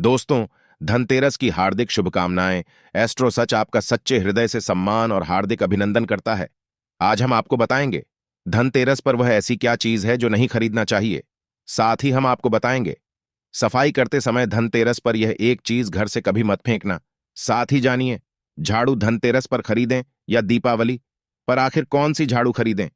दोस्तों, धनतेरस की हार्दिक शुभकामनाएं। एस्ट्रो सच आपका सच्चे हृदय से सम्मान और हार्दिक अभिनंदन करता है। आज हम आपको बताएंगे धनतेरस पर वह ऐसी क्या चीज है जो नहीं खरीदना चाहिए। साथ ही हम आपको बताएंगे सफाई करते समय धनतेरस पर यह एक चीज घर से कभी मत फेंकना। साथ ही जानिए झाड़ू धनतेरस पर खरीदें या दीपावली पर आखिर कौन सी झाड़ू खरीदें,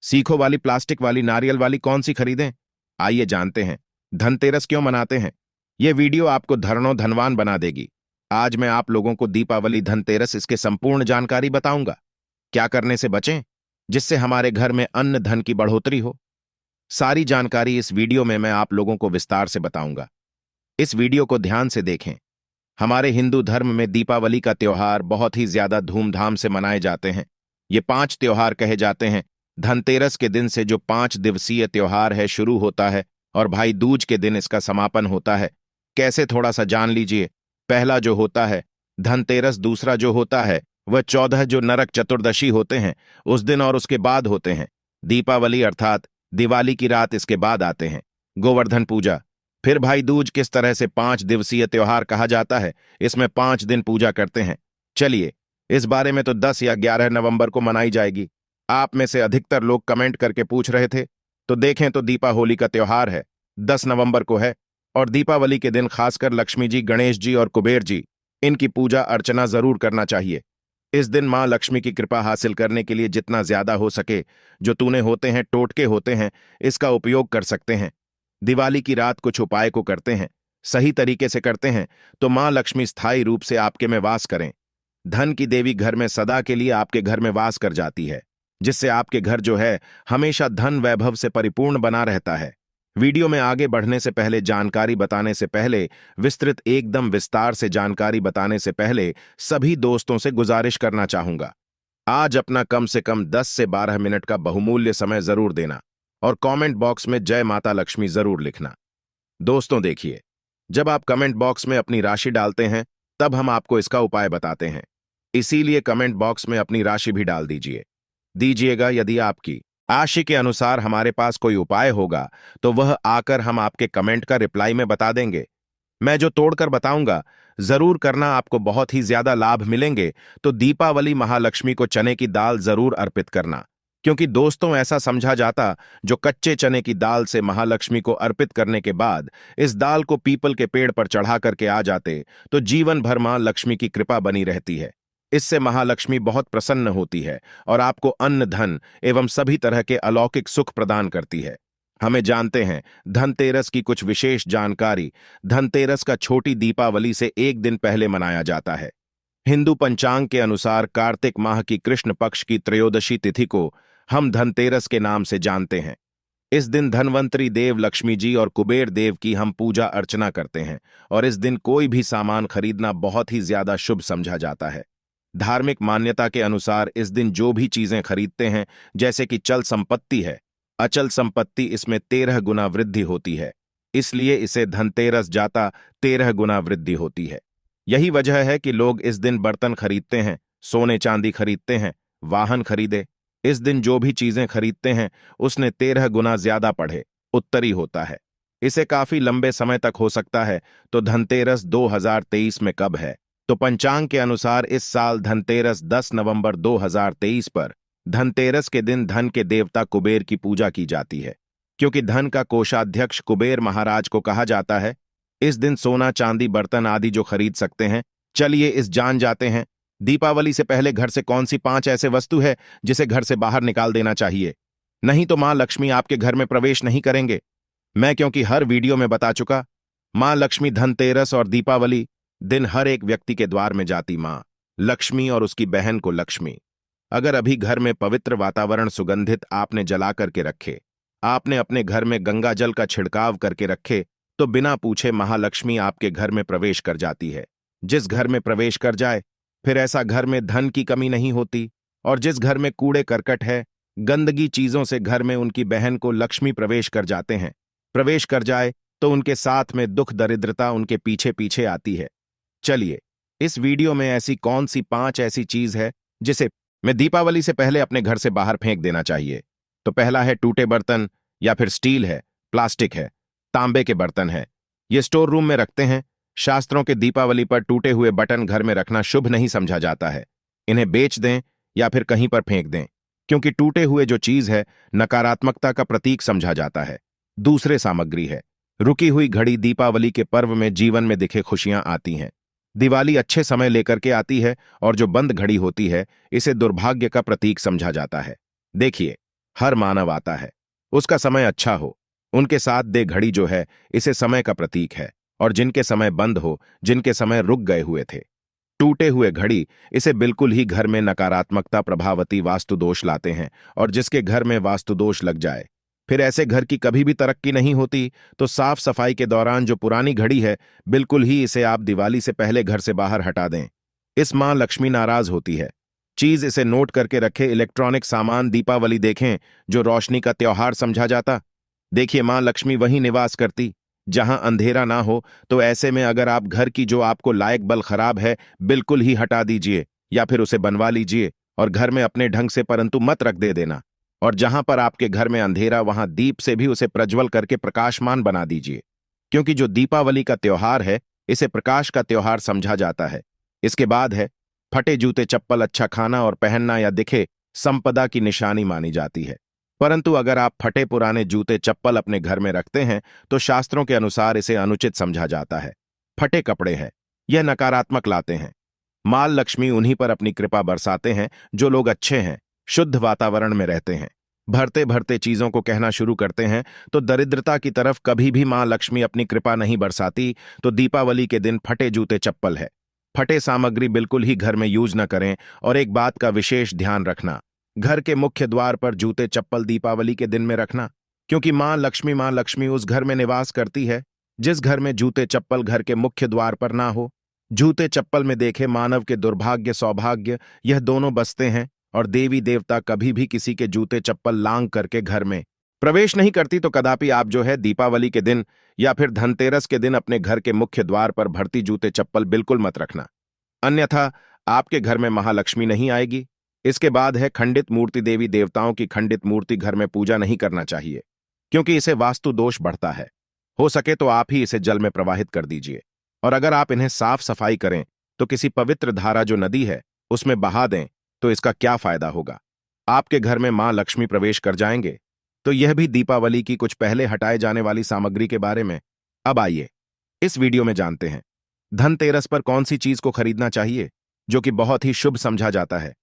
सीखों वाली, प्लास्टिक वाली, नारियल वाली, कौन सी खरीदें। आइए जानते हैं धनतेरस क्यों मनाते हैं। यह वीडियो आपको धनों धनवान बना देगी। आज मैं आप लोगों को दीपावली, धनतेरस, इसके संपूर्ण जानकारी बताऊंगा। क्या करने से बचें जिससे हमारे घर में अन्न धन की बढ़ोतरी हो। सारी जानकारी इस वीडियो में मैं आप लोगों को विस्तार से बताऊंगा। इस वीडियो को ध्यान से देखें। हमारे हिंदू धर्म में दीपावली का त्योहार बहुत ही ज्यादा धूमधाम से मनाए जाते हैं। ये 5 त्योहार कहे जाते हैं। धनतेरस के दिन से जो 5 दिवसीय त्योहार है शुरू होता है और भाई दूज के दिन इसका समापन होता है। कैसे, थोड़ा सा जान लीजिए। पहला जो होता है धनतेरस, दूसरा जो होता है वह 14 जो नरक चतुर्दशी होते हैं उस दिन, और उसके बाद होते हैं दीपावली अर्थात दिवाली की रात। इसके बाद आते हैं गोवर्धन पूजा। फिर भाई दूज। किस तरह से 5 दिवसीय त्योहार कहा जाता है, इसमें 5 दिन पूजा करते हैं। चलिए, इस बारे में तो 10 या 11 नवंबर को मनाई जाएगी। आप में से अधिकतर लोग कमेंट करके पूछ रहे थे, तो देखें तो दीपावली का त्योहार है 10 नवंबर को है। और दीपावली के दिन खासकर लक्ष्मी जी, गणेश जी और कुबेर जी, इनकी पूजा अर्चना जरूर करना चाहिए। इस दिन मां लक्ष्मी की कृपा हासिल करने के लिए जितना ज्यादा हो सके जो तूने होते हैं, टोटके होते हैं, इसका उपयोग कर सकते हैं। दिवाली की रात कुछ उपाय को करते हैं, सही तरीके से करते हैं तो मां लक्ष्मी स्थायी रूप से आपके में वास करें। धन की देवी घर में सदा के लिए आपके घर में वास कर जाती है, जिससे आपके घर जो है हमेशा धन वैभव से परिपूर्ण बना रहता है। वीडियो में आगे बढ़ने से पहले, जानकारी बताने से पहले, विस्तृत एकदम विस्तार से जानकारी बताने से पहले सभी दोस्तों से गुजारिश करना चाहूंगा, आज अपना कम से कम 10 से 12 मिनट का बहुमूल्य समय जरूर देना और कमेंट बॉक्स में जय माता लक्ष्मी जरूर लिखना। दोस्तों देखिए, जब आप कमेंट बॉक्स में अपनी राशि डालते हैं तब हम आपको इसका उपाय बताते हैं। इसीलिए कमेंट बॉक्स में अपनी राशि भी डाल दीजिएगा। यदि आपकी आशय के अनुसार हमारे पास कोई उपाय होगा तो वह आकर हम आपके कमेंट का रिप्लाई में बता देंगे। मैं जो तोड़कर बताऊंगा जरूर करना, आपको बहुत ही ज्यादा लाभ मिलेंगे। तो दीपावली महालक्ष्मी को चने की दाल जरूर अर्पित करना, क्योंकि दोस्तों ऐसा समझा जाता जो कच्चे चने की दाल से महालक्ष्मी को अर्पित करने के बाद इस दाल को पीपल के पेड़ पर चढ़ा करके आ जाते तो जीवन भर मां लक्ष्मी की कृपा बनी रहती है। इससे महालक्ष्मी बहुत प्रसन्न होती है और आपको अन्न, धन एवं सभी तरह के अलौकिक सुख प्रदान करती है। हमें जानते हैं धनतेरस की कुछ विशेष जानकारी। धनतेरस का छोटी दीपावली से एक दिन पहले मनाया जाता है। हिंदू पंचांग के अनुसार कार्तिक माह की कृष्ण पक्ष की त्रयोदशी तिथि को हम धनतेरस के नाम से जानते हैं। इस दिन धनवंतरी देव लक्ष्मी जी और कुबेर देव की हम पूजा अर्चना करते हैं और इस दिन कोई भी सामान खरीदना बहुत ही ज्यादा शुभ समझा जाता है। धार्मिक मान्यता के अनुसार इस दिन जो भी चीजें खरीदते हैं, जैसे कि चल संपत्ति है, अचल संपत्ति, इसमें 13 गुना वृद्धि होती है। इसलिए इसे धनतेरस जाता 13 गुना वृद्धि होती है। यही वजह है कि लोग इस दिन बर्तन खरीदते हैं, सोने चांदी खरीदते हैं, वाहन खरीदे। इस दिन जो भी चीजें खरीदते हैं उसने 13 गुना ज्यादा पढ़े उत्तरी होता है। इसे काफी लंबे समय तक हो सकता है। तो धनतेरस 2023 में कब है? तो पंचांग के अनुसार इस साल धनतेरस 10 नवंबर 2023 पर। धनतेरस के दिन धन के देवता कुबेर की पूजा की जाती है, क्योंकि धन का कोषाध्यक्ष कुबेर महाराज को कहा जाता है। इस दिन सोना चांदी बर्तन आदि जो खरीद सकते हैं। चलिए इस जान जाते हैं दीपावली से पहले घर से कौन सी 5 ऐसे वस्तु है जिसे घर से बाहर निकाल देना चाहिए, नहीं तो मां लक्ष्मी आपके घर में प्रवेश नहीं करेंगे। मैं क्योंकि हर वीडियो में बता चुका, मां लक्ष्मी धनतेरस और दीपावली दिन हर एक व्यक्ति के द्वार में जाती मां लक्ष्मी और उसकी बहन को लक्ष्मी। अगर अभी घर में पवित्र वातावरण सुगंधित आपने जला करके रखे, आपने अपने घर में गंगा जल का छिड़काव करके रखे, तो बिना पूछे महालक्ष्मी आपके घर में प्रवेश कर जाती है। जिस घर में प्रवेश कर जाए फिर ऐसा घर में धन की कमी नहीं होती। और जिस घर में कूड़े करकट है, गंदगी चीजों से घर में उनकी बहन को लक्ष्मी प्रवेश कर जाते हैं, प्रवेश कर जाए तो उनके साथ में दुख दरिद्रता उनके पीछे पीछे आती है। चलिए, इस वीडियो में ऐसी कौन सी 5 ऐसी चीज है जिसे मैं दीपावली से पहले अपने घर से बाहर फेंक देना चाहिए। तो पहला है टूटे बर्तन, या फिर स्टील है, प्लास्टिक है, तांबे के बर्तन है। ये स्टोर रूम में रखते हैं, शास्त्रों के दीपावली पर टूटे हुए बटन घर में रखना शुभ नहीं समझा जाता है। इन्हें बेच दें या फिर कहीं पर फेंक दें, क्योंकि टूटे हुए जो चीज है नकारात्मकता का प्रतीक समझा जाता है। दूसरे सामग्री है। रुकी हुई घड़ी दीपावली के पर्व में जीवन में दिखे खुशियां आती हैं। दिवाली अच्छे समय लेकर के आती है और जो बंद घड़ी होती है इसे दुर्भाग्य का प्रतीक समझा जाता है। देखिए, हर मानव आता है, उसका समय अच्छा हो, उनके साथ दे घड़ी जो है इसे समय का प्रतीक है, और जिनके समय बंद हो, जिनके समय रुक गए हुए थे। टूटे हुए घड़ी इसे बिल्कुल ही घर में नकारात्मकता प्रभावती वास्तु दोष लाते हैं, और जिसके घर में वास्तु दोष लग जाए फिर ऐसे घर की कभी भी तरक्की नहीं होती। तो साफ सफाई के दौरान जो पुरानी घड़ी है बिल्कुल ही इसे आप दिवाली से पहले घर से बाहर हटा दें। इस मां लक्ष्मी नाराज होती है। चीज इसे नोट करके रखे। इलेक्ट्रॉनिक सामान दीपावली देखें जो रोशनी का त्योहार समझा जाता। देखिए, मां लक्ष्मी वहीं निवास करती जहां अंधेरा ना हो। तो ऐसे में अगर आप घर की जो आपको लायक बल खराब है बिल्कुल ही हटा दीजिए या फिर उसे बनवा लीजिए और घर में अपने ढंग से, परंतु मत रख दे देना। और जहां पर आपके घर में अंधेरा वहां दीप से भी उसे प्रज्वल करके प्रकाशमान बना दीजिए, क्योंकि जो दीपावली का त्योहार है इसे प्रकाश का त्योहार समझा जाता है। इसके बाद है फटे जूते चप्पल अच्छा खाना और पहनना या दिखे संपदा की निशानी मानी जाती है। परंतु अगर आप फटे पुराने जूते चप्पल अपने घर में रखते हैं तो शास्त्रों के अनुसार इसे अनुचित समझा जाता है। फटे कपड़े हैं, यह नकारात्मक लाते हैं। माल लक्ष्मी उन्हीं पर अपनी कृपा बरसाते हैं जो लोग अच्छे हैं, शुद्ध वातावरण में रहते हैं, भरते भरते चीजों को कहना शुरू करते हैं तो दरिद्रता की तरफ कभी भी मां लक्ष्मी अपनी कृपा नहीं बरसाती। तो दीपावली के दिन फटे जूते चप्पल है, फटे सामग्री बिल्कुल ही घर में यूज न करें। और एक बात का विशेष ध्यान रखना, घर के मुख्य द्वार पर जूते चप्पल दीपावली के दिन में रखना, क्योंकि मां लक्ष्मी उस घर में निवास करती है जिस घर में जूते चप्पल घर के मुख्य द्वार पर ना हो। जूते चप्पल में देखे मानव के दुर्भाग्य सौभाग्य यह दोनों बसते हैं, और देवी देवता कभी भी किसी के जूते चप्पल लांग करके घर में प्रवेश नहीं करती। तो कदापि आप जो है दीपावली के दिन या फिर धनतेरस के दिन अपने घर के मुख्य द्वार पर भरती जूते चप्पल बिल्कुल मत रखना, अन्यथा आपके घर में महालक्ष्मी नहीं आएगी। इसके बाद है खंडित मूर्ति। देवी देवताओं की खंडित मूर्ति घर में पूजा नहीं करना चाहिए, क्योंकि इसे वास्तु दोष बढ़ता है। हो सके तो आप ही इसे जल में प्रवाहित कर दीजिए, और अगर आप इन्हें साफ सफाई करें तो किसी पवित्र धारा जो नदी है उसमें बहा दें तो इसका क्या फायदा होगा, आपके घर में मां लक्ष्मी प्रवेश कर जाएंगे। तो यह भी दीपावली की कुछ पहले हटाए जाने वाली सामग्री के बारे में। अब आइए इस वीडियो में जानते हैं धनतेरस पर कौन सी चीज को खरीदना चाहिए जो कि बहुत ही शुभ समझा जाता है।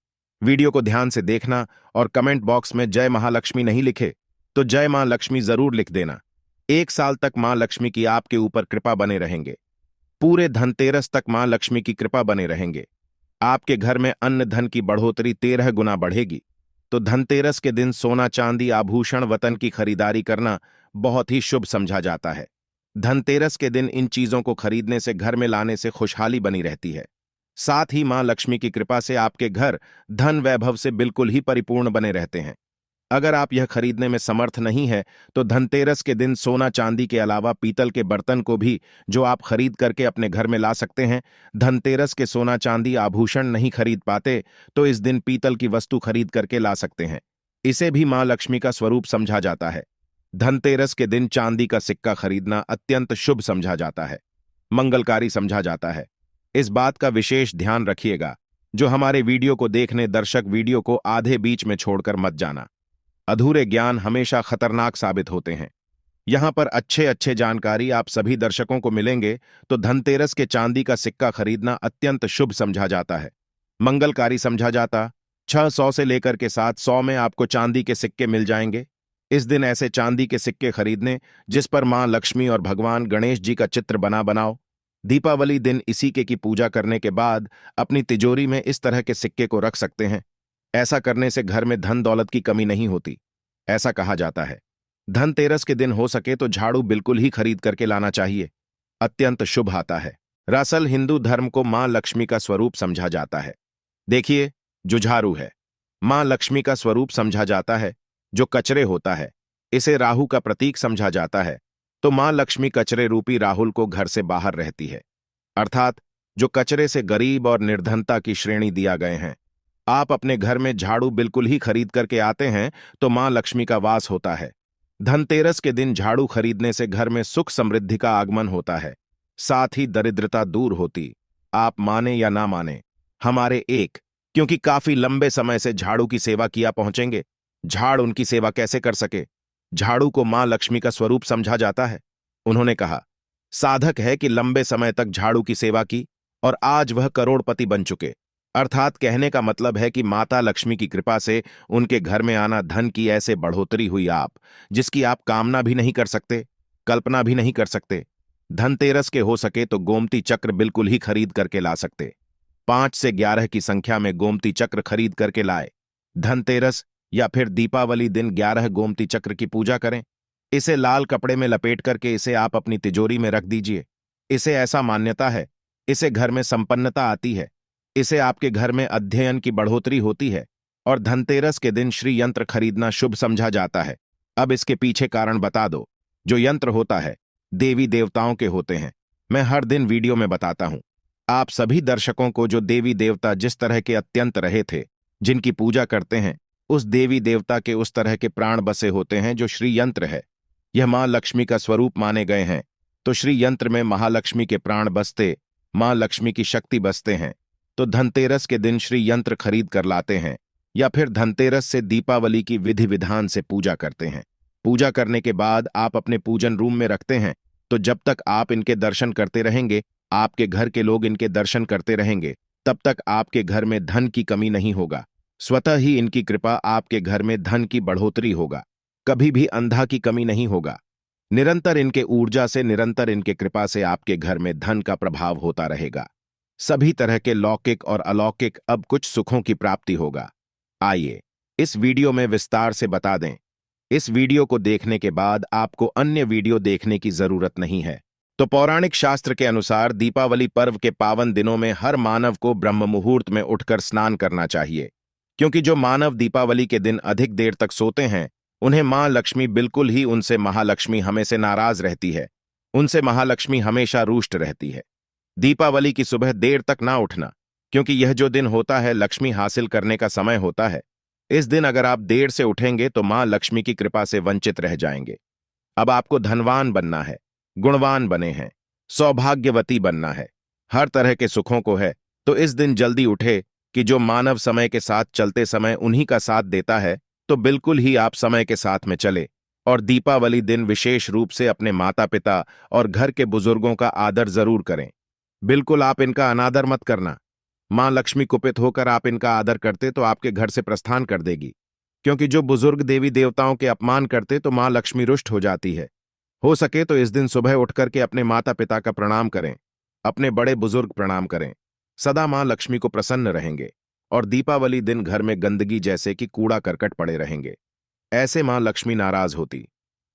वीडियो को ध्यान से देखना और कमेंट बॉक्स में जय महालक्ष्मी नहीं लिखे तो जय मां लक्ष्मी जरूर लिख देना। 1 साल तक मां लक्ष्मी की आपके ऊपर कृपा बने रहेंगे। पूरे धनतेरस तक मां लक्ष्मी की कृपा बने रहेंगे। आपके घर में अन्न धन की बढ़ोतरी 13 गुना बढ़ेगी। तो धनतेरस के दिन सोना चांदी आभूषण वतन की खरीदारी करना बहुत ही शुभ समझा जाता है। धनतेरस के दिन इन चीजों को खरीदने से, घर में लाने से खुशहाली बनी रहती है। साथ ही मां लक्ष्मी की कृपा से आपके घर धन वैभव से बिल्कुल ही परिपूर्ण बने रहते हैं। अगर आप यह खरीदने में समर्थ नहीं है तो धनतेरस के दिन सोना चांदी के अलावा पीतल के बर्तन को भी जो आप खरीद करके अपने घर में ला सकते हैं। धनतेरस के सोना चांदी आभूषण नहीं खरीद पाते तो इस दिन पीतल की वस्तु खरीद करके ला सकते हैं। इसे भी मां लक्ष्मी का स्वरूप समझा जाता है। धनतेरस के दिन चांदी का सिक्का खरीदना अत्यंत शुभ समझा जाता है, मंगलकारी समझा जाता है। इस बात का विशेष ध्यान रखिएगा। जो हमारे वीडियो को देखने दर्शक वीडियो को आधे बीच में छोड़कर मत जाना। अधूरे ज्ञान हमेशा खतरनाक साबित होते हैं। यहां पर अच्छे अच्छे जानकारी आप सभी दर्शकों को मिलेंगे। तो धनतेरस के चांदी का सिक्का खरीदना अत्यंत शुभ समझा जाता है, मंगलकारी समझा जाता। 600 से लेकर के 700 में आपको चांदी के सिक्के मिल जाएंगे। इस दिन ऐसे चांदी के सिक्के खरीदने जिस पर मां लक्ष्मी और भगवान गणेश जी का चित्र बनाओ। दीपावली दिन इसी की पूजा करने के बाद अपनी तिजोरी में इस तरह के सिक्के को रख सकते हैं। ऐसा करने से घर में धन दौलत की कमी नहीं होती, ऐसा कहा जाता है। धनतेरस के दिन हो सके तो झाड़ू बिल्कुल ही खरीद करके लाना चाहिए, अत्यंत शुभ आता है। दरअसल हिंदू धर्म को मां लक्ष्मी का स्वरूप समझा जाता है। देखिए, जो झाड़ू है मां लक्ष्मी का स्वरूप समझा जाता है। जो कचरे होता है इसे राहु का प्रतीक समझा जाता है। तो मां लक्ष्मी कचरे रूपी राहुल को घर से बाहर रहती है, अर्थात जो कचरे से गरीब और निर्धनता की श्रेणी दिया गए हैं। आप अपने घर में झाड़ू बिल्कुल ही खरीद करके आते हैं तो मां लक्ष्मी का वास होता है। धनतेरस के दिन झाड़ू खरीदने से घर में सुख समृद्धि का आगमन होता है। साथ ही दरिद्रता दूर होती। आप माने या ना माने, हमारे एक, क्योंकि काफी लंबे समय से झाड़ू की सेवा किया पहुंचेंगे, झाड़ उनकी सेवा कैसे कर सके। झाड़ू को मां लक्ष्मी का स्वरूप समझा जाता है। उन्होंने कहा, साधक है कि लंबे समय तक झाड़ू की सेवा की और आज वह करोड़पति बन चुके। अर्थात कहने का मतलब है कि माता लक्ष्मी की कृपा से उनके घर में आना धन की ऐसे बढ़ोतरी हुई जिसकी आप कामना भी नहीं कर सकते, कल्पना भी नहीं कर सकते। धनतेरस के हो सके तो गोमती चक्र बिल्कुल ही खरीद करके ला सकते। 5 से 11 की संख्या में गोमती चक्र खरीद करके लाए। धनतेरस या फिर दीपावली दिन 11 गोमती चक्र की पूजा करें। इसे लाल कपड़े में लपेट करके इसे आप अपनी तिजोरी में रख दीजिए। इसे ऐसा मान्यता है, इसे घर में संपन्नता आती है, इसे आपके घर में अध्ययन की बढ़ोतरी होती है और धनतेरस के दिन श्री यंत्र खरीदना शुभ समझा जाता है। अब इसके पीछे कारण बता दो। जो यंत्र होता है देवी देवताओं के होते हैं। मैं हर दिन वीडियो में बताता हूं आप सभी दर्शकों को। जो देवी देवता जिस तरह के अत्यंत रहे थे, जिनकी पूजा करते हैं, उस देवी देवता के उस तरह के प्राण बसे होते हैं जो श्री यंत्र है। यह मां लक्ष्मी का स्वरूप माने गए हैं, तो श्री यंत्र में महालक्ष्मी के प्राण बसते, मां लक्ष्मी की शक्ति बसते हैं। तो धनतेरस के दिन श्री यंत्र खरीद कर लाते हैं या फिर धनतेरस से दीपावली की विधि विधान से पूजा करते हैं। पूजा करने के बाद आप अपने पूजन रूम में रखते हैं, तो जब तक आप इनके दर्शन करते रहेंगे, आपके घर के लोग इनके दर्शन करते रहेंगे, तब तक आपके घर में धन की कमी नहीं होगा। स्वतः ही इनकी कृपा आपके घर में धन की बढ़ोतरी होगा। कभी भी अंधा की कमी नहीं होगा। निरंतर इनके ऊर्जा से, निरंतर इनके कृपा से आपके घर में धन का प्रभाव होता रहेगा। सभी तरह के लौकिक और अलौकिक अब कुछ सुखों की प्राप्ति होगा। आइए इस वीडियो में विस्तार से बता दें। इस वीडियो को देखने के बाद आपको अन्य वीडियो देखने की जरूरत नहीं है। तो पौराणिक शास्त्र के अनुसार दीपावली पर्व के पावन दिनों में हर मानव को ब्रह्म मुहूर्त में उठकर स्नान करना चाहिए, क्योंकि जो मानव दीपावली के दिन अधिक देर तक सोते हैं, उन्हें मां लक्ष्मी बिल्कुल ही, उनसे महालक्ष्मी हमेशा नाराज रहती है, उनसे महालक्ष्मी हमेशा रुष्ट रहती है। दीपावली की सुबह देर तक ना उठना, क्योंकि यह जो दिन होता है लक्ष्मी हासिल करने का समय होता है। इस दिन अगर आप देर से उठेंगे तो मां लक्ष्मी की कृपा से वंचित रह जाएंगे। अब आपको धनवान बनना है, गुणवान बने हैं, सौभाग्यवती बनना है, हर तरह के सुखों को है, तो इस दिन जल्दी उठे कि जो मानव समय के साथ चलते समय उन्हीं का साथ देता है, तो बिल्कुल ही आप समय के साथ में चले और दीपावली दिन विशेष रूप से अपने माता पिता और घर के बुजुर्गों का आदर जरूर करें। बिल्कुल आप इनका अनादर मत करना। मां लक्ष्मी कुपित होकर आप इनका आदर करते तो आपके घर से प्रस्थान कर देगी, क्योंकि जो बुजुर्ग देवी देवताओं के अपमान करते तो मां लक्ष्मी रुष्ट हो जाती है। हो सके तो इस दिन सुबह उठ करके अपने माता पिता का प्रणाम करें, अपने बड़े बुजुर्ग प्रणाम करें। सदा मां लक्ष्मी को प्रसन्न रहेंगे और दीपावली दिन घर में गंदगी जैसे कि कूड़ा करकट पड़े रहेंगे, ऐसे मां लक्ष्मी नाराज होती।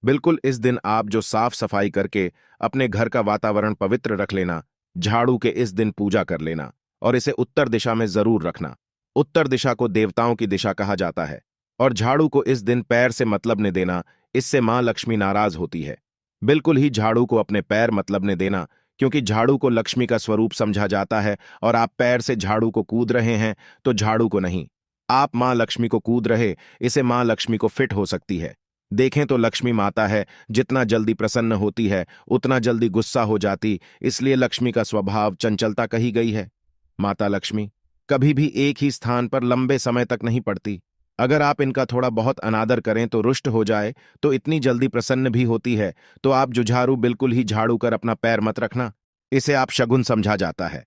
बिल्कुल इस दिन आप जो साफ सफाई करके अपने घर का वातावरण पवित्र रख लेना, झाड़ू के इस दिन पूजा कर लेना और इसे उत्तर दिशा में जरूर रखना। उत्तर दिशा को देवताओं की दिशा कहा जाता है और झाड़ू को इस दिन पैर से मतलब ने देना, इससे मां लक्ष्मी नाराज होती है। बिल्कुल ही झाड़ू को अपने पैर मतलब ने देना, क्योंकि झाड़ू को लक्ष्मी का स्वरूप समझा जाता है और आप पैर से झाड़ू को कूद रहे हैं तो झाड़ू को नहीं, आप मां लक्ष्मी को कूद रहे, इसे मां लक्ष्मी को फिट हो सकती है। देखें तो लक्ष्मी माता है, जितना जल्दी प्रसन्न होती है उतना जल्दी गुस्सा हो जाती, इसलिए लक्ष्मी का स्वभाव चंचलता कही गई है। माता लक्ष्मी कभी भी एक ही स्थान पर लंबे समय तक नहीं पड़ती। अगर आप इनका थोड़ा बहुत अनादर करें तो रुष्ट हो जाए, तो इतनी जल्दी प्रसन्न भी होती है। तो आप जुझारू बिल्कुल ही झाड़ू कर अपना पैर मत रखना, इसे आप शगुन समझा जाता है।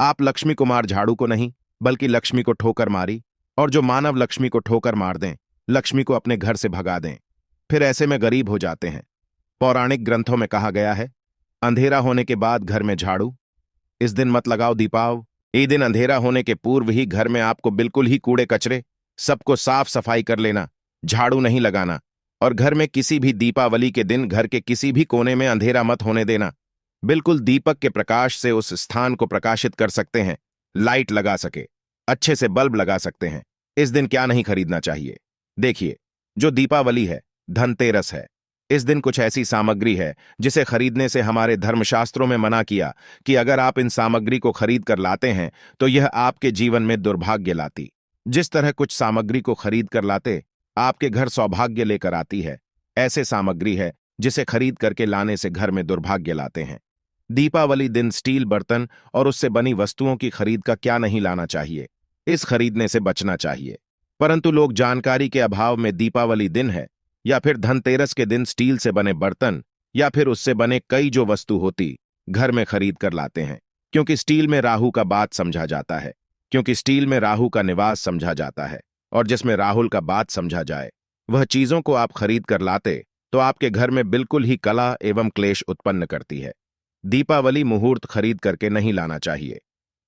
आप लक्ष्मी कुमार झाड़ू को नहीं बल्कि लक्ष्मी को ठोकर मारी, और जो मानव लक्ष्मी को ठोकर मार दें, लक्ष्मी को अपने घर से भगा दें, फिर ऐसे में गरीब हो जाते हैं। पौराणिक ग्रंथों में कहा गया है, अंधेरा होने के बाद घर में झाड़ू इस दिन मत लगाओ दीपाव। ये दिन अंधेरा होने के पूर्व ही घर में आपको बिल्कुल ही कूड़े कचरे सबको साफ सफाई कर लेना, झाड़ू नहीं लगाना। और घर में किसी भी दीपावली के दिन घर के किसी भी कोने में अंधेरा मत होने देना। बिल्कुल दीपक के प्रकाश से उस स्थान को प्रकाशित कर सकते हैं, लाइट लगा सके, अच्छे से बल्ब लगा सकते हैं। इस दिन क्या नहीं खरीदना चाहिए। देखिए, जो दीपावली है, धनतेरस है, इस दिन कुछ ऐसी सामग्री है जिसे खरीदने से हमारे धर्मशास्त्रों में मना किया कि अगर आप इन सामग्री को खरीद कर लाते हैं तो यह आपके जीवन में दुर्भाग्य लाती। जिस तरह कुछ सामग्री को खरीद कर लाते आपके घर सौभाग्य लेकर आती है, ऐसे सामग्री है जिसे खरीद करके लाने से घर में दुर्भाग्य लाते हैं। दीपावली दिन स्टील बर्तन और उससे बनी वस्तुओं की खरीद का क्या नहीं लाना चाहिए, इस खरीदने से बचना चाहिए। परंतु लोग जानकारी के अभाव में दीपावली दिन है या फिर धनतेरस के दिन स्टील से बने बर्तन या फिर उससे बने कई जो वस्तु होती घर में खरीद कर लाते हैं, क्योंकि स्टील में राहु का बात समझा जाता है, क्योंकि स्टील में राहु का निवास समझा जाता है, और जिसमें राहुल का बात समझा जाए वह चीजों को आप खरीद कर लाते तो आपके घर में बिल्कुल ही कला एवं क्लेश उत्पन्न करती है। दीपावली मुहूर्त खरीद करके नहीं लाना चाहिए।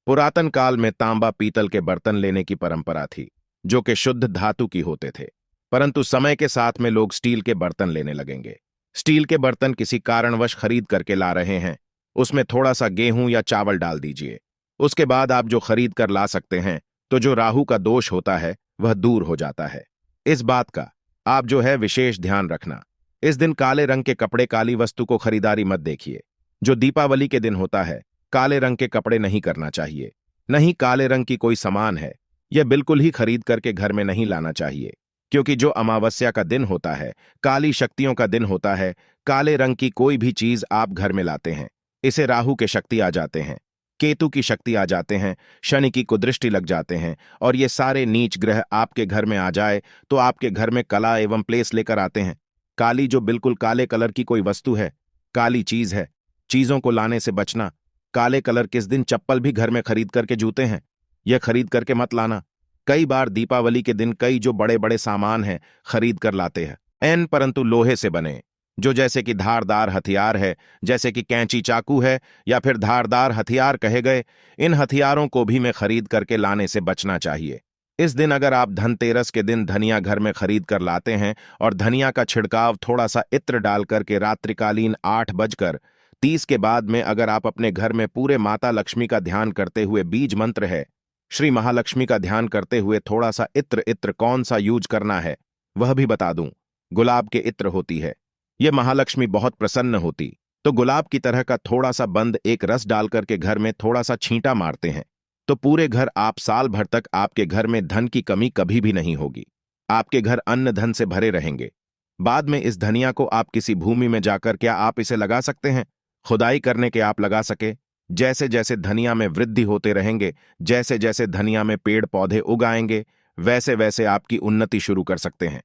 पुरातन काल में तांबा पीतल के बर्तन लेने की परंपरा थी, जो कि शुद्ध धातु की होते थे, परंतु समय के साथ में लोग स्टील के बर्तन लेने लगेंगे। स्टील के बर्तन किसी कारणवश खरीद करके ला रहे हैं, उसमें थोड़ा सा गेहूं या चावल डाल दीजिए। उसके बाद आप जो खरीद कर ला सकते हैं, तो जो राहु का दोष होता है वह दूर हो जाता है। इस बात का आप जो है विशेष ध्यान रखना। इस दिन काले रंग के कपड़े काली वस्तु को खरीदारी मत देखिए। जो दीपावली के दिन होता है, काले रंग के कपड़े नहीं करना चाहिए। नहीं काले रंग की कोई सामान है, यह बिल्कुल ही खरीद करके घर में नहीं लाना चाहिए, क्योंकि जो अमावस्या का दिन होता है, काली शक्तियों का दिन होता है, काले रंग की कोई भी चीज आप घर में लाते हैं, इसे राहु के शक्ति आ जाते हैं, केतु की शक्ति आ जाते हैं, शनि की कुदृष्टि लग जाते हैं, और ये सारे नीच ग्रह आपके घर में आ जाए तो आपके घर में कला एवं प्लेस लेकर आते हैं। काली जो बिल्कुल काले कलर की कोई वस्तु है, काली चीज है, चीजों को लाने से बचना। काले कलर किस दिन चप्पल भी घर में खरीद करके जूते हैं, यह खरीद करके मत लाना। कई बार दीपावली के दिन कई जो बड़े बड़े सामान हैं खरीद कर लाते हैं परंतु लोहे से बने, जो जैसे कि धारदार हथियार है, जैसे कि कैंची चाकू है या फिर धारदार हथियार कहे गए, इन हथियारों को भी मैं खरीद करके लाने से बचना चाहिए। इस दिन अगर आप धनतेरस के दिन धनिया घर में खरीद कर लाते हैं और धनिया का छिड़काव थोड़ा सा इत्र डाल करके रात्रिकालीन 8:30 के बाद में अगर आप अपने घर में पूरे माता लक्ष्मी का ध्यान करते हुए बीज मंत्र है, श्री महालक्ष्मी का ध्यान करते हुए थोड़ा सा इत्र कौन सा यूज करना है वह भी बता दूं। गुलाब के इत्र होती है, यह महालक्ष्मी बहुत प्रसन्न होती, तो गुलाब की तरह का थोड़ा सा बंद एक रस डाल करके घर में थोड़ा सा छींटा मारते हैं, तो पूरे घर आप साल भर तक आपके घर में धन की कमी कभी भी नहीं होगी। आपके घर अन्न धन से भरे रहेंगे। बाद में इस धनिया को आप किसी भूमि में जाकर क्या आप इसे लगा सकते हैं, खुदाई करने के आप लगा सके। जैसे जैसे धनिया में वृद्धि होते रहेंगे, जैसे जैसे धनिया में पेड़ पौधे उगाएंगे, वैसे वैसे आपकी उन्नति शुरू कर सकते हैं।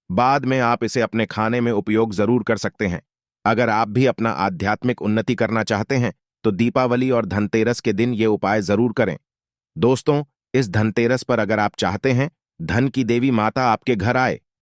बाद में आप इसे अपने खाने में उपयोग जरूर कर सकते हैं। अगर आप भी अपना आध्यात्मिक उन्नति करना चाहते हैं तो दीपावली और धनतेरस के दिन ये उपाय जरूर करें। दोस्तों, इस धनतेरस पर अगर आप चाहते हैं धन की देवी माता आपके घर आए,